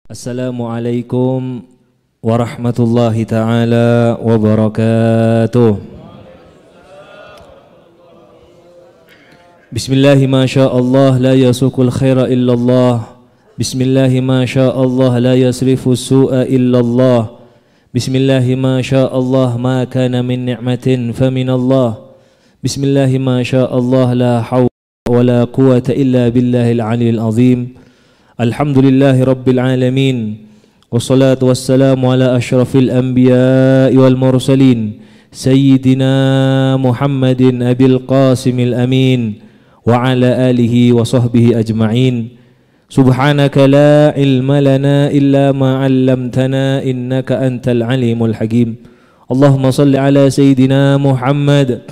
Assalamualaikum warahmatullahi ta'ala wabarakatuh. Bismillahi ma sya'allah la yasukul khaira illallah. Bismillahi ma sya'allah la yasrifu su'a illallah. Bismillahi ma sya'allah ma kana min ni'matin faminallah. Bismillahi ma sya'allah la hawla wa la quwata illa billahil aliyil azim. Alhamdulillahi rabbil alamin. Wassalatu wassalamu ala ashrafil anbiya'i wal mursalin Sayyidina Muhammadin abil qasimil amin wa ala alihi wa sahbihi ajma'in. Subhanaka la ilma lana illa ma 'allamtana innaka antal alimul hakim. Allahumma salli ala Sayyidina Muhammad.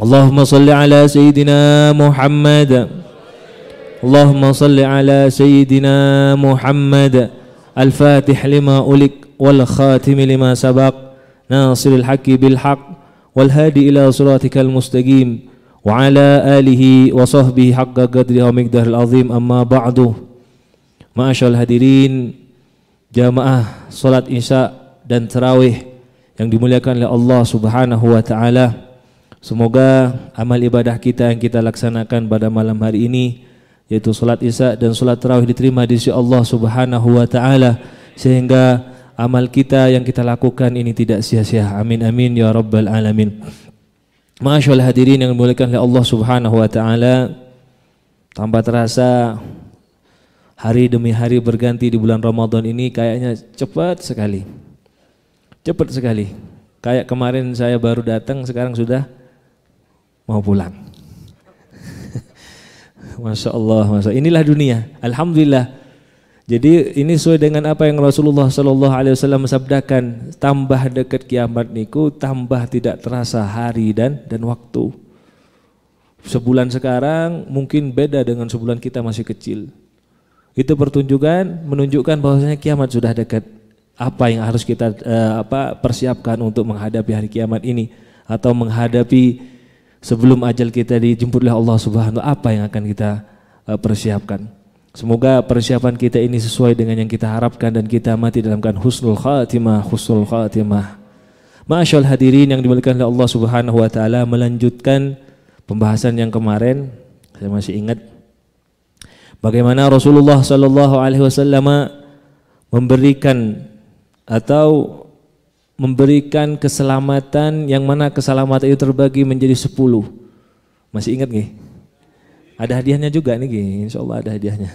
Allahumma salli ala Sayyidina Muhammad. Allahumma salli ala Sayyidina Muhammad. Al-Fatih lima ulik wal khatim lima sabaq nasiril haqqi bil haqq wal hadi ila siratikal mustaqim wa ala alihi wa sahbihi haqqa qadri wa miqdaril azim. Amma ba'du. Ma'asyal hadirin jamaah salat isya dan tarawih yang dimuliakan oleh Allah Subhanahu wa taala. Semoga amal ibadah kita yang kita laksanakan pada malam hari ini, yaitu salat isya dan salat tarawih, diterima di sisi Allah Subhanahu wa taala, sehingga amal kita yang kita lakukan ini tidak sia-sia. Amin amin ya rabbal alamin. Ma'asyal hadirin yang dimuliakan oleh Allah Subhanahu wa taala, tanpa terasa hari demi hari berganti di bulan Ramadan ini kayaknya cepat sekali. Cepat sekali. Kayak kemarin saya baru datang, sekarang sudah mau pulang. Masya Allah, Masya Allah. Inilah dunia. Alhamdulillah. Jadi ini sesuai dengan apa yang Rasulullah SAW sabdakan. Tambah dekat kiamat niku, tambah tidak terasa hari dan waktu. Sebulan sekarang mungkin beda dengan sebulan kita masih kecil. Itu menunjukkan bahwasanya kiamat sudah dekat. Apa yang harus kita persiapkan untuk menghadapi hari kiamat ini, atau menghadapi sebelum ajal kita dijemput oleh Allah Subhanahu wa taala, apa yang akan kita persiapkan. Semoga persiapan kita ini sesuai dengan yang kita harapkan dan kita mati dalam keadaan husnul khatimah, husnul khatimah. Ma'asyal hadirin yang dimuliakan oleh Allah Subhanahu wa taala, melanjutkan pembahasan yang kemarin. Saya masih ingat bagaimana Rasulullah sallallahu alaihi wasallam memberikan keselamatan, yang mana keselamatan itu terbagi menjadi 10. Masih ingat nggih? Ada hadiahnya juga nih, insya Allah ada hadiahnya.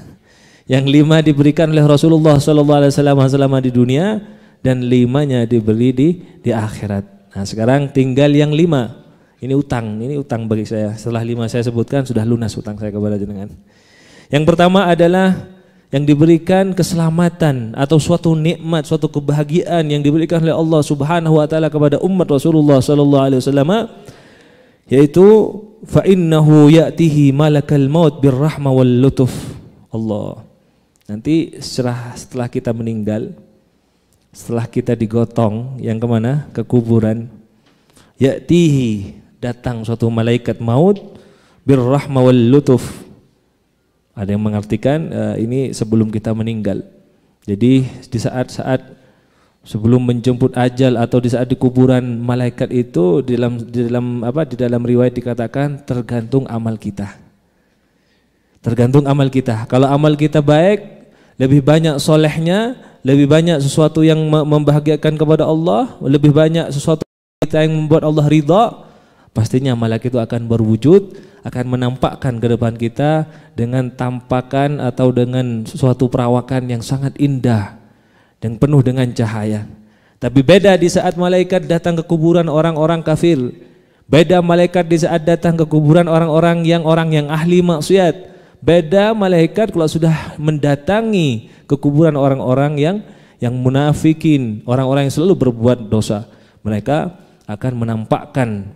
Yang 5 diberikan oleh Rasulullah SAW selama di dunia, dan 5-nya diberi di akhirat. Nah sekarang tinggal yang 5. Ini utang bagi saya. Setelah 5 saya sebutkan, sudah lunas utang saya kepada jenengan. Yang pertama adalah yang diberikan keselamatan atau suatu nikmat, suatu kebahagiaan yang diberikan oleh Allah Subhanahu wa taala kepada umat Rasulullah sallallahu alaihi wasallam, yaitu fa innahu ya'tihi malakal maut birrahma wal lutuf. Allah. Nanti setelah kita meninggal, setelah kita digotong, yang kemana? Ke kuburan. Ya'tihi, datang suatu malaikat maut birrahma wal lutuf. Ada yang mengartikan ini sebelum kita meninggal. Jadi di saat-saat sebelum menjemput ajal atau di saat di kuburan, malaikat itu di dalam riwayat dikatakan tergantung amal kita. Tergantung amal kita. Kalau amal kita baik, lebih banyak solehnya, lebih banyak sesuatu yang membahagiakan kepada Allah, lebih banyak sesuatu kita yang membuat Allah ridha, pastinya malaikat itu akan berwujud, akan menampakkan ke depan kita dengan tampakan atau dengan suatu perawakan yang sangat indah dan penuh dengan cahaya. Tapi beda di saat malaikat datang ke kuburan orang-orang kafir. Beda malaikat di saat datang ke kuburan orang yang ahli maksiat. Beda malaikat kalau sudah mendatangi ke kuburan orang-orang yang munafikin, orang-orang yang selalu berbuat dosa. Mereka akan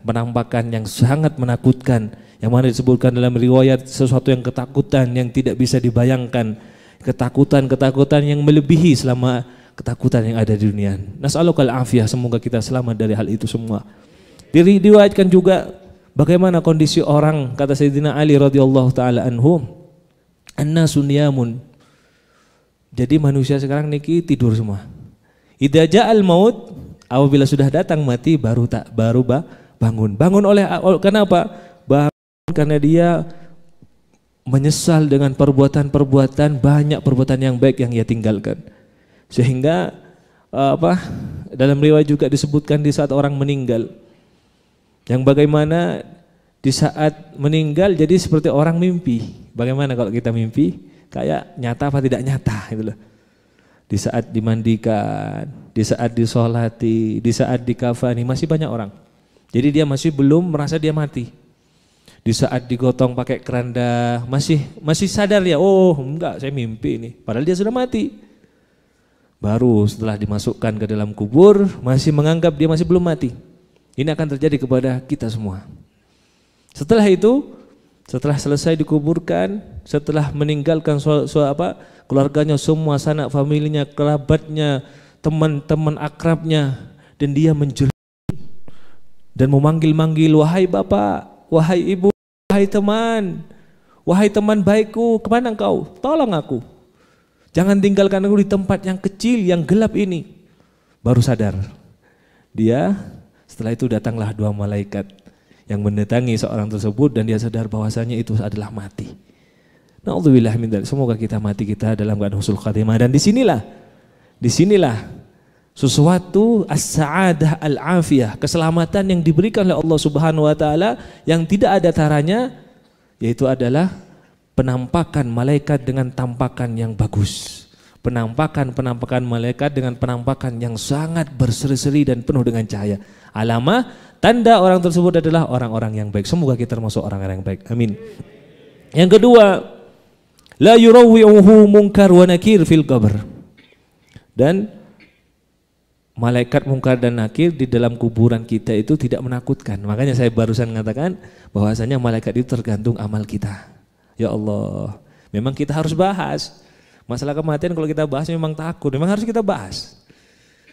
menampakkan yang sangat menakutkan, yang mana disebutkan dalam riwayat sesuatu yang ketakutan yang tidak bisa dibayangkan, ketakutan yang melebihi selama ketakutan yang ada di dunia. Nas'alukal afiyah, semoga kita selamat dari hal itu semua. Diriwayatkan juga bagaimana kondisi orang, kata Sayyidina Ali radhiyallahu taala anhu, annasun niyamun, Jadi manusia sekarang niki tidur semua. Idza ja'al maut, apabila sudah datang mati baru bangun. Bangun kenapa? Bangun karena dia menyesal dengan perbuatan-perbuatan, banyak perbuatan yang baik yang ia tinggalkan. Sehingga dalam riwayat juga disebutkan di saat orang meninggal, yang bagaimana di saat meninggal jadi seperti orang mimpi. Bagaimana kalau kita mimpi? Kayak nyata apa tidak nyata gitu loh. Di saat dimandikan, di saat disolati, di saat dikafani, masih banyak orang. Jadi dia masih belum merasa dia mati. Di saat digotong pakai keranda, masih sadar ya, oh enggak, saya mimpi ini. Padahal dia sudah mati. Baru setelah dimasukkan ke dalam kubur, masih menganggap dia masih belum mati. Ini akan terjadi kepada kita semua. Setelah itu, setelah selesai dikuburkan, setelah meninggalkan keluarganya semua, sanak familinya, kerabatnya, teman-teman akrabnya, dan dia menjerit dan memanggil-manggil, wahai bapak, wahai ibu, wahai teman baikku, kemana engkau? Tolong aku, jangan tinggalkan aku di tempat yang kecil, yang gelap ini. Baru sadar dia. Setelah itu datanglah dua malaikat yang mendatangi seorang tersebut, dan dia sadar bahwasanya itu adalah mati. Na'udzubillah min dzalik. Semoga kita mati kita dalam keadaan husnul khatimah. Dan disinilah sesuatu as-sa'adah al-afiyah, keselamatan yang diberikan oleh Allah Subhanahu wa taala yang tidak ada taranya, yaitu adalah penampakan malaikat dengan tampakan yang bagus. Penampakan malaikat dengan penampakan yang sangat berseri-seri dan penuh dengan cahaya. Alamah, tanda orang tersebut adalah orang-orang yang baik. Semoga kita termasuk orang-orang yang baik. Amin. Yang kedua, la yurawwi'uhu munkar wa nakir fil qabr. Dan malaikat munkar dan nakir di dalam kuburan kita itu tidak menakutkan. Makanya saya barusan mengatakan bahwasanya malaikat itu tergantung amal kita. Ya Allah, memang kita harus bahas. Masalah kematian kalau kita bahas memang takut, memang harus kita bahas.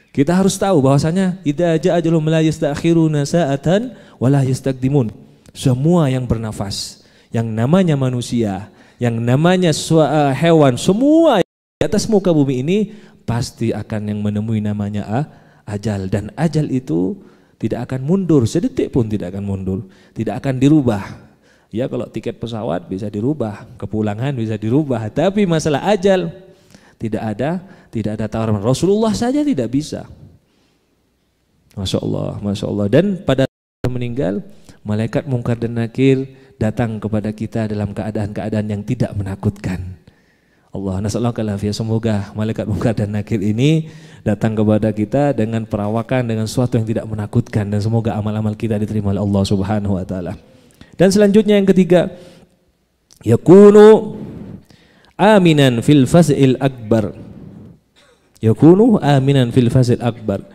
Kita harus tahu bahwasanya idza ja'a ajalun la yastakhiruna sa'atan wa la yastaqdimun. Semua yang bernafas, yang namanya manusia, yang namanya hewan, semua di atas muka bumi ini pasti akan yang menemui namanya ajal, dan ajal itu tidak akan mundur, sedetik pun tidak akan mundur, tidak akan dirubah. Ya kalau tiket pesawat bisa dirubah, kepulangan bisa dirubah, tapi masalah ajal tidak ada tawaran. Rasulullah saja tidak bisa. Masya Allah. Dan pada meninggal, malaikat munkar dan nakir datang kepada kita dalam keadaan-keadaan yang tidak menakutkan. Allah nasallahu alaihi, semoga malaikat munkar dan nakir ini datang kepada kita dengan perawakan, dengan sesuatu yang tidak menakutkan, dan semoga amal-amal kita diterima oleh Allah Subhanahu wa taala. Dan selanjutnya yang ketiga, yakunu aminan fil faz'il akbar. Yakunu aminan fil faz'il akbar.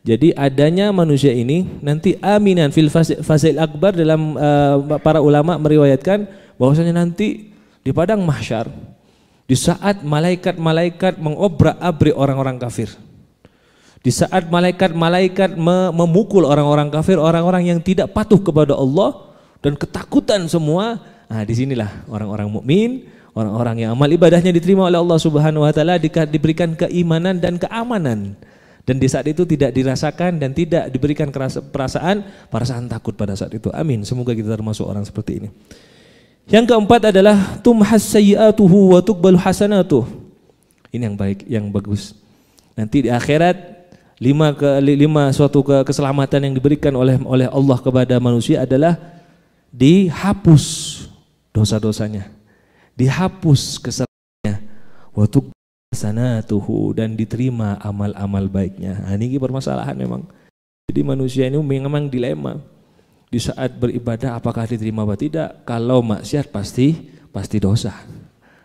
Jadi adanya manusia ini nanti aminan fil faz'il akbar. Dalam para ulama meriwayatkan bahwasanya nanti di padang mahsyar, di saat malaikat-malaikat mengobrak-abrik orang-orang kafir, di saat malaikat-malaikat memukul orang-orang kafir, orang-orang yang tidak patuh kepada Allah dan ketakutan semua, nah disinilah orang-orang mukmin, orang-orang yang amal ibadahnya diterima oleh Allah Subhanahu wa taala, diberikan keimanan dan keamanan, dan di saat itu tidak dirasakan dan tidak diberikan perasaan takut pada saat itu. Amin, semoga kita termasuk orang seperti ini. Yang keempat adalah tumhas sayyi'atuhu wa tuqbalu hasanatuh. Ini yang baik, yang bagus. Nanti di akhirat lima suatu keselamatan yang diberikan oleh Allah kepada manusia adalah dihapus dosa-dosanya, dihapus kesalahannya, wa tuqbalu hasanatuhu, dan diterima amal-amal baiknya. Nah, ini permasalahan memang. Jadi manusia ini memang dilema. Di saat beribadah apakah diterima atau tidak? Kalau maksiat pasti dosa.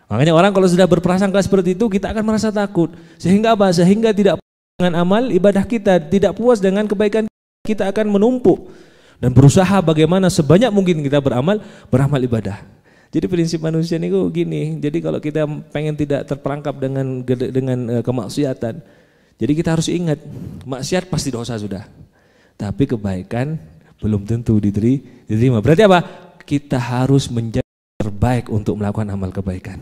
Makanya orang kalau sudah berprasangka seperti itu, kita akan merasa takut. Sehingga apa? Sehingga tidak puas dengan amal ibadah kita, tidak puas dengan kebaikan kita, akan menumpuk dan berusaha bagaimana sebanyak mungkin kita beramal ibadah. Jadi prinsip manusia ini gini. Jadi kalau kita pengen tidak terperangkap dengan kemaksiatan, jadi kita harus ingat, maksiat pasti dosa sudah. Tapi kebaikan belum tentu diterima. Berarti apa? Kita harus menjadi terbaik untuk melakukan amal kebaikan.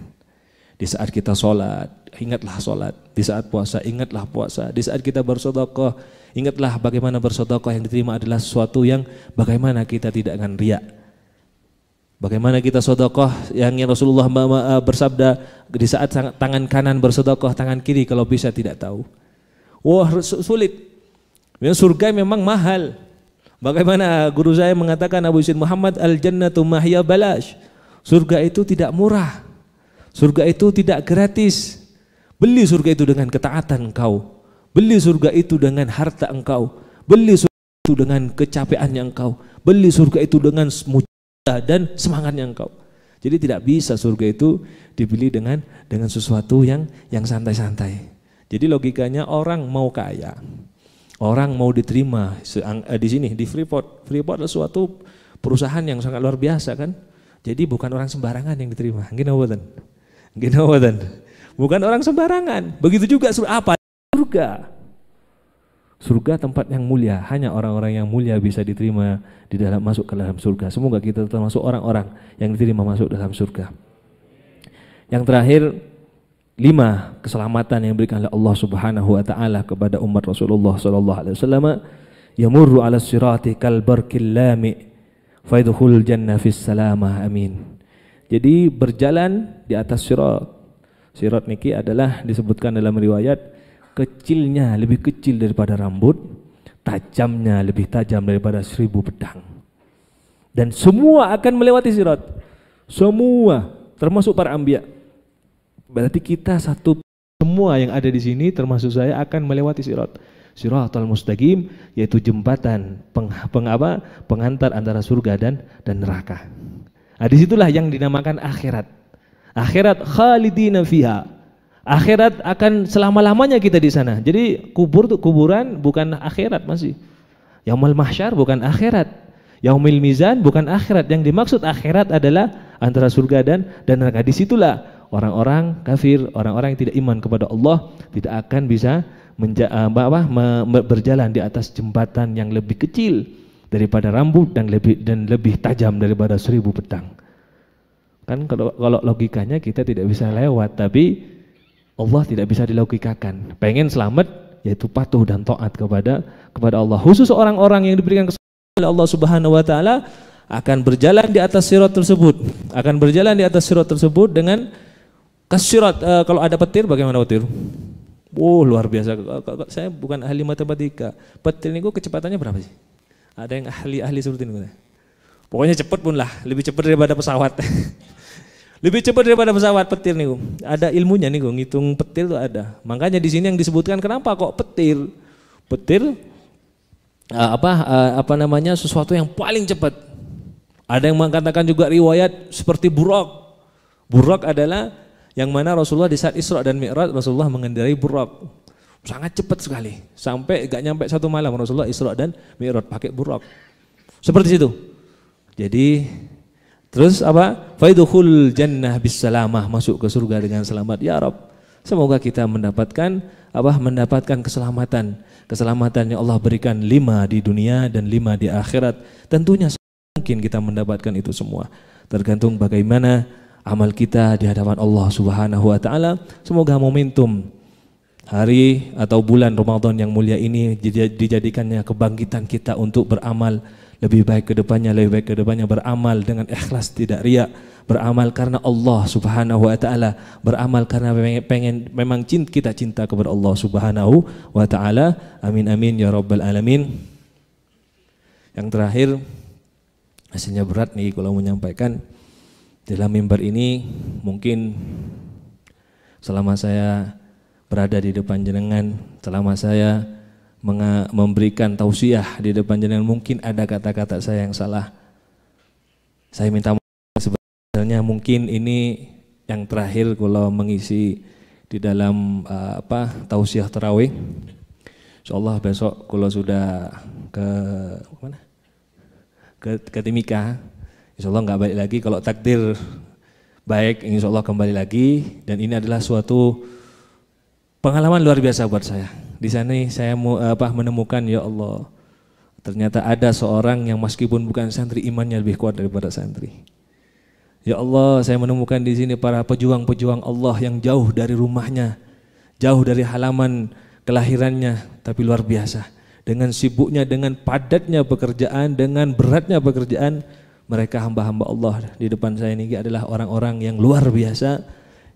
Di saat kita sholat, ingatlah sholat. Di saat puasa, ingatlah puasa. Di saat kita bersedekah, ingatlah bagaimana bersedekah yang diterima adalah sesuatu yang bagaimana kita tidak akan riya. Bagaimana kita sedekah yang Rasulullah bersabda, di saat tangan kanan bersedekah, tangan kiri kalau bisa tidak tahu. Wah, sulit. Surga memang mahal. Bagaimana guru saya mengatakan, Abu Yusuf Muhammad, al-jannatu mahya balash. Surga itu tidak murah. Surga itu tidak gratis. Beli surga itu dengan ketaatan engkau. Beli surga itu dengan harta engkau. Beli surga itu dengan kecapeannya engkau. Beli surga itu dengan mujizat dan semangatnya engkau. Jadi tidak bisa surga itu dibeli dengan sesuatu yang santai-santai. Jadi logikanya orang mau kaya, orang mau diterima di sini di Freeport. Freeport adalah suatu perusahaan yang sangat luar biasa kan. Jadi bukan orang sembarangan yang diterima. Bukan orang sembarangan. Begitu juga apa? Surga. Surga tempat yang mulia. Hanya orang-orang yang mulia bisa diterima masuk ke dalam surga. Semoga kita termasuk orang-orang yang diterima masuk dalam surga. Yang terakhir, 5 keselamatan yang diberikan oleh Allah Subhanahu wa taala kepada umat Rasulullah sallallahu alaihi wasallam. Yamurru 'ala sirati kal barqil lami faidkhul jannah fis salamah, amin. Jadi berjalan di atas sirat. Sirat niki adalah disebutkan dalam riwayat kecilnya lebih kecil daripada rambut, tajamnya lebih tajam daripada 1000 pedang. Dan semua akan melewati sirat. Semua, termasuk para anbiya. Berarti kita semua yang ada di sini termasuk saya akan melewati sirat. Siratal mustaqim, yaitu jembatan pengantar antara surga dan neraka. Nah, disitulah yang dinamakan akhirat. Akhirat khalidina fiha. Akhirat akan selama-lamanya kita di sana. Jadi kuburan bukan akhirat masih. Yaumul mahsyar bukan akhirat. Yaumil mizan bukan akhirat. Yang dimaksud akhirat adalah antara surga dan neraka. Disitulah orang-orang kafir, orang-orang yang tidak iman kepada Allah tidak akan bisa berjalan di atas jembatan yang lebih kecil daripada rambut dan lebih tajam daripada 1000 pedang. Kan kalau logikanya kita tidak bisa lewat, tapi Allah tidak bisa dilogikakan. Pengen selamat yaitu patuh dan taat kepada Allah. Khusus orang-orang yang diberikan keselamatan oleh Allah Subhanahu wa taala akan berjalan di atas sirat tersebut. Akan berjalan di atas sirat tersebut dengan kasirat. Kalau ada petir, bagaimana petir? Luar biasa. Saya bukan ahli matematika. Petir ini kecepatannya berapa sih? Ada yang ahli seperti ini? Pokoknya cepat pun lah, lebih cepat daripada pesawat. Lebih cepat daripada pesawat petir nih. Ada ilmunya nih, ngitung petir itu ada. Makanya di sini yang disebutkan kenapa kok petir? Petir sesuatu yang paling cepat. Ada yang mengatakan juga riwayat seperti burak. Burak adalah yang mana Rasulullah di saat Isra dan Mi'raj, Rasulullah mengendarai burak. Sangat cepat sekali. Sampai gak nyampe 1 malam Rasulullah Isra dan Mi'raj pakai burak. Seperti itu. Jadi terus apa? Faidkhul jannah bisalamah, masuk ke surga dengan selamat ya Rabb. Semoga kita mendapatkan keselamatan. Keselamatan yang Allah berikan 5 di dunia dan 5 di akhirat. Tentunya mungkin kita mendapatkan itu semua. Tergantung bagaimana amal kita di hadapan Allah Subhanahu wa taala. Semoga momentum hari atau bulan Ramadan yang mulia ini dijadikannya kebangkitan kita untuk beramal lebih baik ke depannya, beramal dengan ikhlas tidak riya, beramal karena Allah Subhanahu wa taala, beramal karena memang kita cinta kepada Allah Subhanahu wa taala. Amin amin ya rabbal alamin. Yang terakhir, hasilnya berat nih kalau menyampaikan dalam mimbar ini. Mungkin selama saya berada di depan jenengan, selama saya memberikan tausiah di depan jenengan, mungkin ada kata-kata saya yang salah. Saya minta maaf, sebenarnya mungkin ini yang terakhir kalau mengisi di dalam tausiah tarawih. Insyaallah besok kalau sudah ke Timika, insyaallah nggak balik lagi. Kalau takdir baik, insyaallah kembali lagi. Dan ini adalah suatu pengalaman luar biasa buat saya. Di sana saya menemukan, ya Allah, ternyata ada seorang yang meskipun bukan santri, imannya lebih kuat daripada santri. Ya Allah, saya menemukan di sini para pejuang-pejuang Allah yang jauh dari rumahnya, jauh dari halaman kelahirannya, tapi luar biasa. Dengan sibuknya, dengan padatnya pekerjaan, dengan beratnya pekerjaan, mereka hamba-hamba Allah di depan saya ini adalah orang-orang yang luar biasa,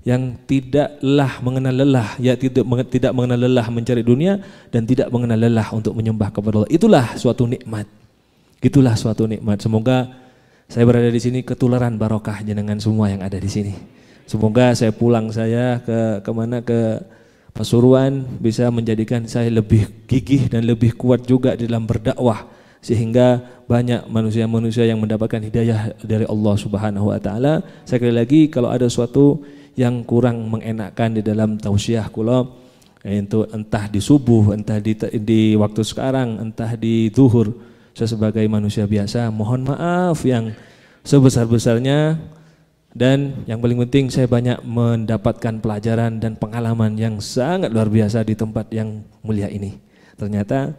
yang tidaklah mengenal lelah, ya tidak mengenal lelah mencari dunia dan tidak mengenal lelah untuk menyembah kepada Allah. Itulah suatu nikmat. Itulah suatu nikmat. Semoga saya berada di sini ketularan barokah jenengan semua yang ada di sini. Semoga saya pulang ke Pasuruan bisa menjadikan saya lebih gigih dan lebih kuat juga di dalam berdakwah, sehingga banyak manusia-manusia yang mendapatkan hidayah dari Allah Subhanahu wa taala. Sekali lagi, kalau ada suatu yang kurang mengenakkan di dalam tausiah kula, itu entah di subuh, entah di waktu sekarang, entah di zuhur, saya sebagai manusia biasa mohon maaf yang sebesar-besarnya, dan yang paling penting saya banyak mendapatkan pelajaran dan pengalaman yang sangat luar biasa di tempat yang mulia ini. Ternyata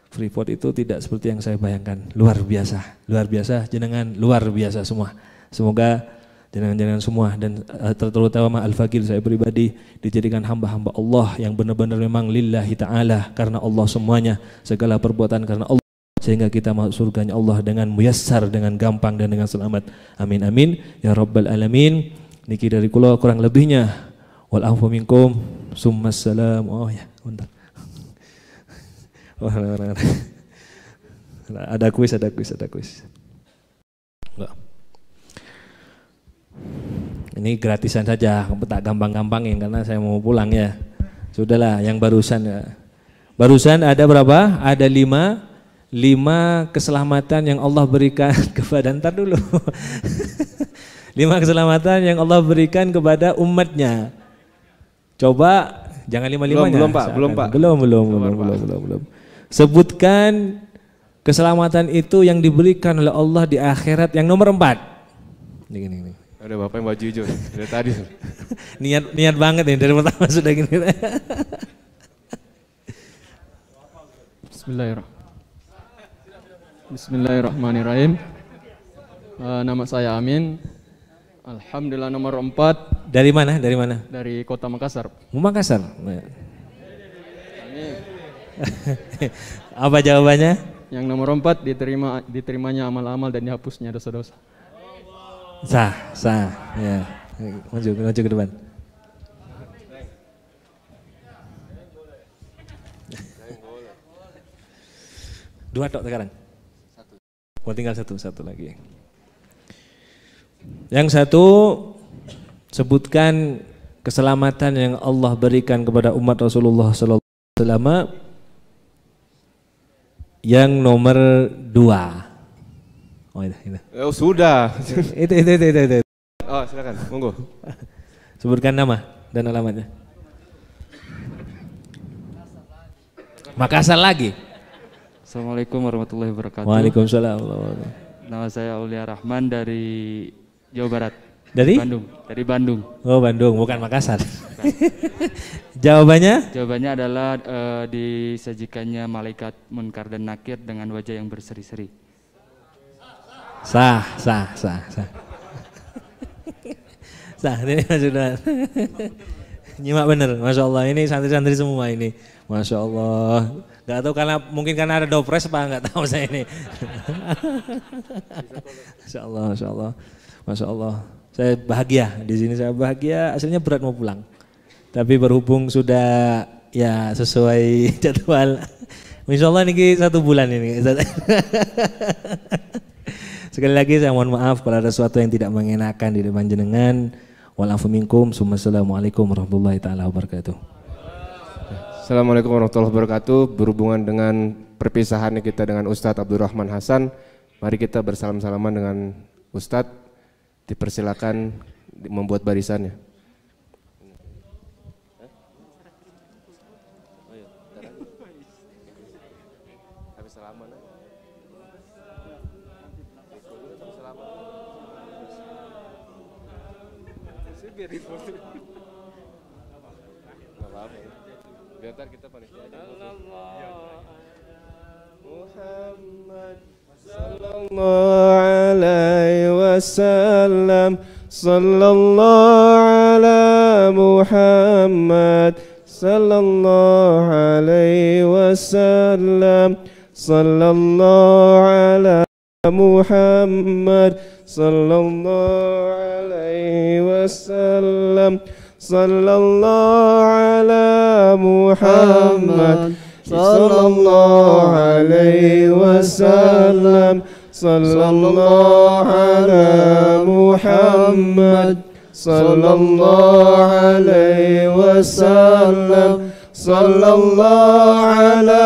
Freeport itu tidak seperti yang saya bayangkan, luar biasa jenengan, luar biasa semua. Semoga jenengan-jenengan semua dan terutama Al-Fakir saya pribadi dijadikan hamba-hamba Allah yang benar-benar memang lillahi ta'ala, karena Allah semuanya, segala perbuatan karena Allah, sehingga kita masuk surganya Allah dengan muyassar, dengan gampang dan dengan selamat. Amin amin ya rabbal alamin. Niki dari kula kurang lebihnya. Wal afu minkum. Summassalam. Oh ya, bentar. Oh, ada kuis. Enggak. Ini gratisan saja, tak gampang-gampangin karena saya mau pulang ya. Sudahlah, yang barusan ya. Barusan ada berapa? Ada 5 keselamatan yang Allah berikan kepada, ntar dulu 5 keselamatan yang Allah berikan kepada umatnya. Coba jangan 5-5-nya. Belum. Sebutkan keselamatan itu yang diberikan oleh Allah di akhirat yang nomor 4. Ini. Ada bapak yang baju hijau dari tadi. niat banget nih dari pertama sudah gini. Bismillahirrahmanirrahim. Nama saya Amin. Alhamdulillah nomor 4. Dari mana? Dari Kota Makassar. Makassar. Apa jawabannya? Yang nomor 4 diterimanya amal-amal dan dihapusnya dosa-dosa. Sah. Ya. Maju ke depan. Dua tok sekarang. Oh, tinggal satu lagi. Yang satu, sebutkan keselamatan yang Allah berikan kepada umat Rasulullah sallallahu alaihi wasallam yang nomor 2. Oh, itu. Oh, sudah. Itu. Oh, silakan. Monggo. Sebutkan nama dan alamatnya. Makassar lagi. Assalamualaikum warahmatullahi wabarakatuh. Waalaikumsalam. Nama saya Aulia Rahman dari Jawa Barat. Dari Bandung. Oh, Bandung, bukan Makassar. Jawabannya? Jawabannya adalah disajikannya malaikat Munkar dan Nakir dengan wajah yang berseri-seri. Sah. Ini sudah. Nyimak bener, Masya Allah, ini santri-santri semua ini. Masya Allah. Gak tahu mungkin karena ada dopres apa nggak tahu saya ini. Masya Allah. Saya bahagia di sini, saya bahagia. Aslinya berat mau pulang, tapi berhubung sudah ya sesuai jadwal. Insya Allah ini 1 bulan ini. Sekali lagi saya mohon maaf kalau ada sesuatu yang tidak mengenakan di depan jenengan. Walafu minkum. Assalamualaikum warahmatullahi taala wabarakatuh. Assalamualaikum warahmatullahi wabarakatuh. Berhubungan dengan perpisahan kita dengan Ustadz Abdurrahman Hasan, mari kita bersalam-salaman dengan Ustadz. Dipersilakan membuat barisannya. Biar kita panitia. Muhammad sallallahu alaihi wasallam sallallahu ala Muhammad, sallallahu alaihi wasallam, sallallahu ala Muhammad, sallallahu alaihi wasallam, sallallahu ala Muhammad, sallallahu alaihi wasallam, sallallahu ala Muhammad, sallallahu alaihi wasallam, sallallahu ala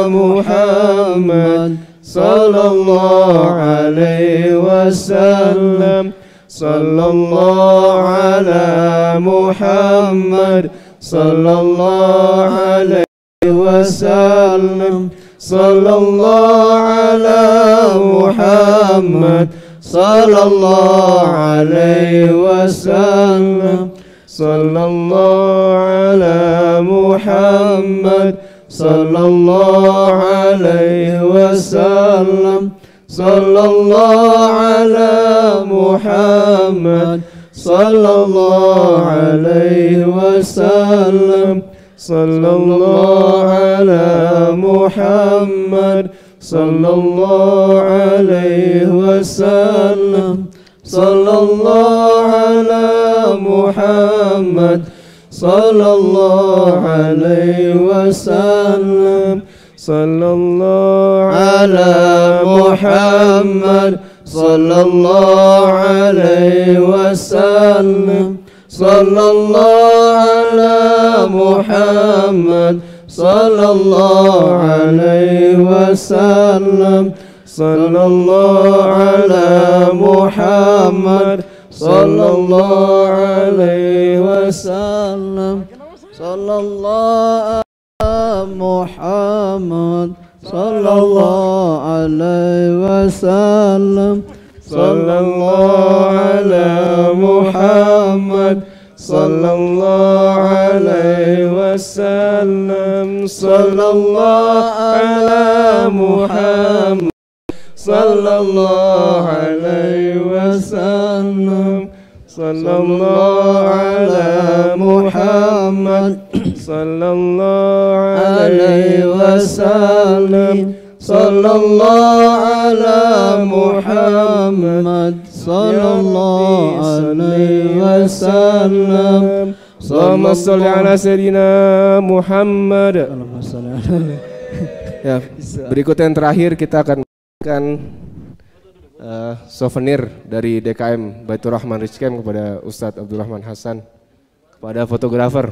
Muhammad, sallallahu alaihi wasallam, sallallahu ala Muhammad, sallallahu alaihi wasallam, sallallahu ala Muhammad, sallallahu alaihi wasallam, sallallahu ala Muhammad, sallallahu alaihi wasallam, sallallahu ala Muhammad, sallallahu alaihi wasallam, sallallahu ala Muhammad, sallallahu alaihi wasallam, sallallahu ala Muhammad, sallallahu alaihi wasallam, sallallahu ala Muhammad, sallallahu alaihi wasallam, sallallahu ala Muhammad, sallallahu alaihi wasallam, sallallahu ala Muhammad, sallallahu alaihi wasallam, sallallahu ala Muhammad, sallallahu alaihi wasallam, sallallahu ala Muhammad, sallallahu alaihi wasallam, sallallahu ala Muhammad, sallallahu alaihi wasallam, sallallahu ala Muhammad, sallallahu alaihi wasallam, sallallahu ala Muhammad, sallallahu alaihi wasallam. Allahumma sholli ala sayyidina Muhammad. Ya, berikut yang terakhir kita akan memberikan souvenir dari DKM Baitur Rahman Rich Camp kepada Ustadz Abdurrahman Hasan, kepada fotografer.